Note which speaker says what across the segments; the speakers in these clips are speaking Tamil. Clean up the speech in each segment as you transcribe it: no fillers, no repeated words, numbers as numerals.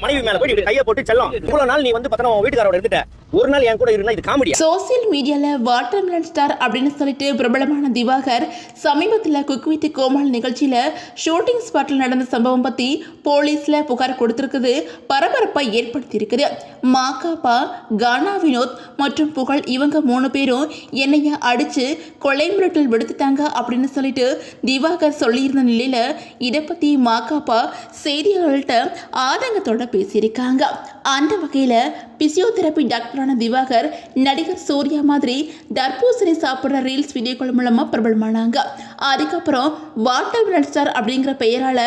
Speaker 1: மனைவி மேல போய் கையை போட்டு செல்லம் இவ்வளவு நாள் நீ வந்து பார்த்தா வீட்டுக்காரோட இருந்துட்ட ஒரு நாள் என் கூட இருந்தா இது காமெடியா?
Speaker 2: சோசியல் மீடியால வாட்டர்மெலன் ஸ்டார் அப்படின்னு சொல்லிட்டு பிரபலமான திவாகர் சமீபத்தில் குக் வித் கோமாளி நிகழ்ச்சியில ஷூட்டிங் ஸ்பாட்டில் நடந்த சம்பவம் பத்தி போலீஸ்ல புகார் கொடுத்திருக்குது, பரபரப்பை ஏற்படுத்தி இருக்குது. மாகாபா, கானா வினோத் மற்றும் புகழ் இவங்க 3 பேரும் என்னைய அடிச்சு கொலை மிரட்டல் விடுத்துட்டாங்க அப்படின்னு சொல்லிட்டு திவாகர் சொல்லியிருந்த நிலையில இதை பத்தி மாகாபா செய்தியாளர்கள்ட்ட ஆதங்கத்தோட பேசியிருக்காங்க. அந்த வகையில பிசியோதெரபி டாக்டரான திவாகர் நடிகர் சூர்யா மாதிரி தர்பூசணி சாப்பிட்ற ரீல்ஸ் வீடியோக்கள் மூலமா பிரபலமானாங்க. அதுக்கப்புறம் வாட்டர்மெலன் ஸ்டார் அப்படிங்கிற பெயரால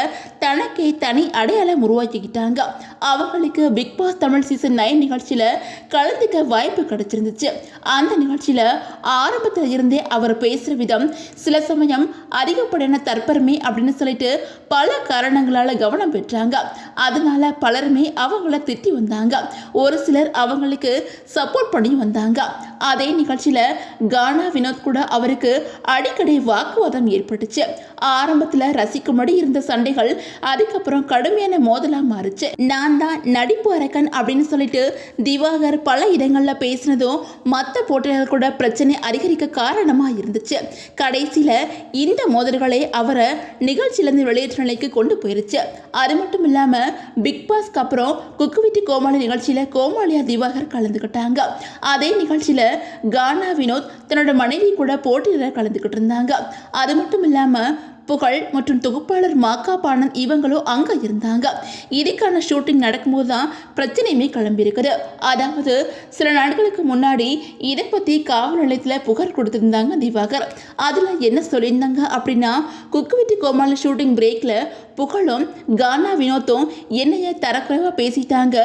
Speaker 2: தனக்கே தனி அடையாளம் உருவாக்கிக்கிட்டாங்க. அவங்களுக்கு பிக் பாஸ் தமிழ் சீசன் 9 நிகழ்ச்சியில கலந்துக்க வாய்ப்பு கிடைச்சிருந்துச்சு. அந்த நிகழ்ச்சியில ஆரம்பத்தில் இருந்தே அவர் பேசுற விதம் சில சமயம் அதிகப்படியான தற்பெருமை அப்படின்னு சொல்லிட்டு பல காரணங்களால கவனம் பெற்றாங்க. அதனால பலருமே அவங்கள திட்டி வந்தாங்க. ஒரு சிலர் அவங்களுக்கு சப்போர்ட் பண்ணி வந்தாங்க. அதே நிகழ்ச்சியில கானா வினோத் கூட அவருக்கு அடிக்கடி வாக்குவாதம் ஏற்பட்டுச்சு. ஆரம்பத்தில் ரசிக்கும்படி இருந்த சண்டைகள் அதுக்கப்புறம் கடுமையான மோதலா மாறுச்சு. நான் தான் நடிப்பு அரக்கன் அப்படின்னு சொல்லிட்டு திவாகர் பல இடங்கள்ல பேசினதும் மற்ற போட்டியாளர்கள் கூட பிரச்சனை அதிகரிக்க காரணமா இருந்துச்சு. கடைசியில இந்த மோதல்களை அவரை நிகழ்ச்சியிலிருந்து வெளியேற்ற நிலைக்கு கொண்டு போயிருச்சு. அது மட்டும் இல்லாம பிக் பாஸ்க்கு அப்புறம் குக் வித் கோமாளி நிகழ்ச்சியில கோமாளியா திவாகர் கலந்துக்கிட்டாங்க. அதே நிகழ்ச்சியில கானா வினோத் தன்னோட மனைவி கூட போட்டியில கலந்துக்கிட்டு இருந்தாங்க. அது மட்டும் இல்லாம புகழ் மற்றும் தொகுப்பாளர் மாகாபானந்த் இவங்களும் அங்க இருந்தாங்க. இதுக்கான ஷூட்டிங் நடக்கும்போது தான் பிரச்சனையுமே கிளம்பியிருக்குது. அதாவது சில நாட்களுக்கு முன்னாடி இதை பத்தி காவல் நிலையத்தில் புகார் கொடுத்திருந்தாங்க திவாகர். அதுல என்ன சொல்லியிருந்தாங்க அப்படின்னா, குக் வித் கோமாளி ஷூட்டிங் பிரேக்ல புகழும் கானா வினோத்தும் என்னைய தரக்குறைவா பேசிட்டாங்க,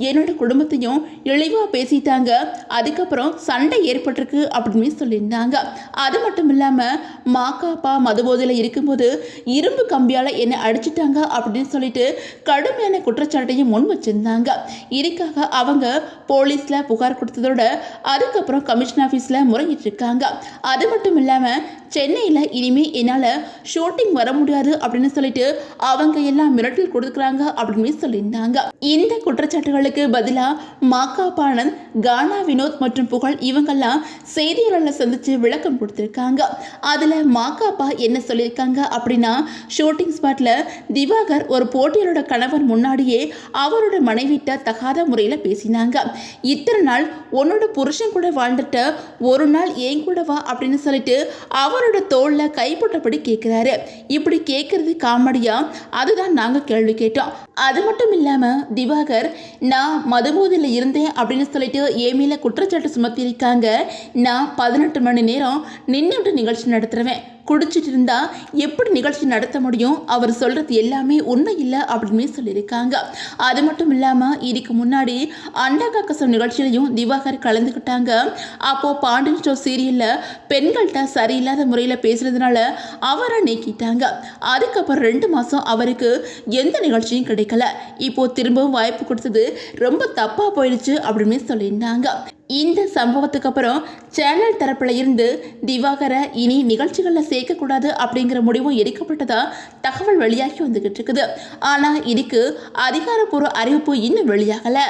Speaker 2: என்னோட குடும்பத்தையும் இழிவா பேசிட்டாங்க, அதுக்கப்புறம் சண்டை ஏற்பட்டிருக்கு அப்படின்னு சொல்லியிருந்தாங்க. அது மட்டும் இல்லாம மாகாபா மதுபோதையில் இருக்கும்போது இரும்பு கம்பியால என்னை அடிச்சுட்டாங்க அப்படின்னு சொல்லிட்டு கடுமையான குற்றச்சாட்டையும் முன் வச்சிருந்தாங்க. இதுக்காக அவங்க போலீஸ்ல புகார் கொடுத்ததோட அதுக்கப்புறம் கமிஷன் ஆஃபீஸ்ல முறையிட்டு இருக்காங்க. அது மட்டும் இல்லாம சென்னையில் இனிமே என்னால் ஷூட்டிங் வர முடியாது அப்படின்னு சொல்லிட்டு அவங்க எல்லாம் மிரட்டல் கொடுக்குறாங்க அப்படின்னு சொல்லியிருந்தாங்க. இந்த குற்றச்சாட்டுகளுக்கு பதிலாக மாகாபானந்த், கானா வினோத் மற்றும் புகழ் இவங்கெல்லாம் செய்தியாளர்களை சந்தித்து விளக்கம் கொடுத்துருக்காங்க. அதில் மாகாபா என்ன சொல்லியிருக்காங்க அப்படின்னா, ஷூட்டிங் ஸ்பாட்டில் திவாகர் ஒரு போட்டியாளரோட கணவர் முன்னாடியே அவரோட மனைவிட்ட தகாத முறையில் பேசினாங்க. இத்தனை நாள் உன்னோட புருஷன் கூட வாழ்ந்துட்ட, ஒரு நாள் ஏன் கூட வா அப்படின்னு சொல்லிட்டு அவரோட தோல்ல கைப்பட்டபடி கேட்கிறாரு. இப்படி கேட்கறது காமெடியா? அதுதான் நாங்க கேள்வி கேட்டோம். அது மட்டும் இல்லாம திவாகர் நான் மதுபோதையில் இருந்தேன் அப்படின்னு சொல்லிட்டு என் மேல குற்றச்சாட்டு சுமத்தியிருக்காங்க. நான் 18 மணி நேரம் நின்றுட்டு நிகழ்ச்சி நடத்துறேன், குடிச்சிட்டு இருந்தா எப்படி நிகழ்ச்சி நடத்த முடியும், அவர் சொல்றது எல்லாமே உண்மை இல்லை அப்படின்னு சொல்லியிருக்காங்க. அது மட்டும் இல்லாம இதுக்கு முன்னாடி அண்டகாக்கசம் நிகழ்ச்சியிலையும் திவாகர் கலந்துக்கிட்டாங்க. அப்போ பாண்டியன் ஸ்டோர் சீரியல்ல பெண்கள்கிட்ட சரியில்லாத முறையில் பேசுறதுனால அவரை நீக்கிட்டாங்க. அதுக்கப்புறம் 2 மாசம் அவருக்கு எந்த நிகழ்ச்சியும் கிடைக்கல. இப்போ திரும்பவும் வாய்ப்பு கொடுத்தது ரொம்ப தப்பா போயிடுச்சு அப்படின்னு சொல்லியிருந்தாங்க. இந்த சம்பவத்துக்கு அப்புறம் சேனல் தரப்புல இருந்து திவாகரை இனி நிகழ்ச்சிகளில் சேர்க்கக்கூடாது அப்படிங்கிற முடிவும் எடுக்கப்பட்டதா தகவல் வெளியாகி வந்துகிட்டு இருக்குது. ஆனால் இதுக்கு அதிகாரப்பூர்வ அறிவிப்பு இன்னும் வெளியாகலை.